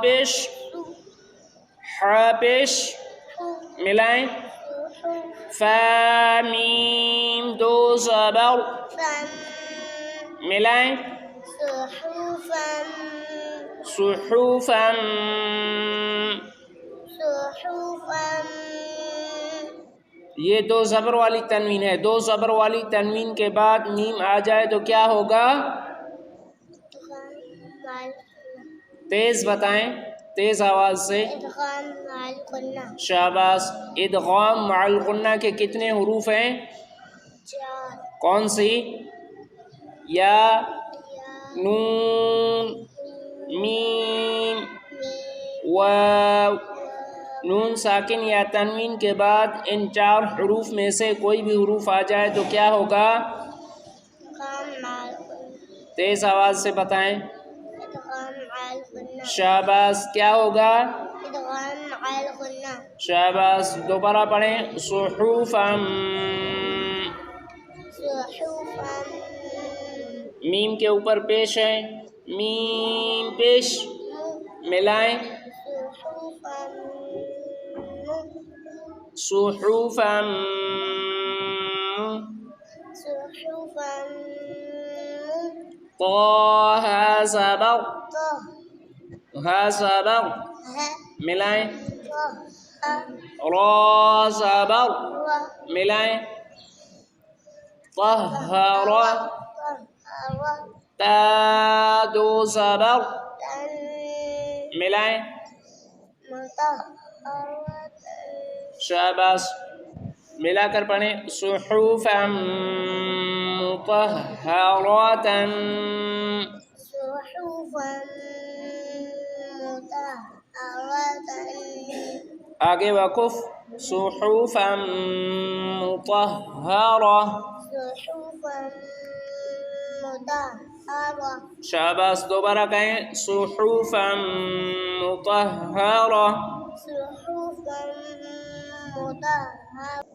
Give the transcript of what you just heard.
پیش ح پیش ملائیں فا میم دو زبر ملائیں صحفا یہ دو زبر والی تنوین ہے. دو زبر والی تنوین کے بعد میم آ جائے تو کیا ہوگا؟ تیز بتائیں، تیز آواز سے. ادغام مع الغنہ. شاباش. ادغام مع الغنہ کے کتنے حروف ہیں؟ 4. کون سی؟ یا، نون، میم، واو. نون ساکن یا تنوین کے بعد ان 4 حروف میں سے کوئی بھی حروف آ جائے تو کیا ہوگا؟ ادغام مع الغنہ. تیز آواز سے بتائیں. ادغام مع الغنہ. شاباش. کیا ہوگا؟ ادغام مع الغنہ. شاباش. دوبارہ پڑھیں. صحفا. صحفا. میم کے اوپر پیش ہے، میم پیش ملائیں صحفا. صحفا. طه زبر طه. ها زبر ها. ملائیں طه. را زبر را. ملائیں طهر. طهر. تا دو زبر تن. ملائیں مطهرة. شاباش. ملا کر پڑھیں. صحفا مطهرة. صحفا مطهرة. آگے وقف. صحفا مطهرة. صحفا مطهرة. شاباش. دوبارہ کہیں. صحفا مطهرة. صحفا مطهرة.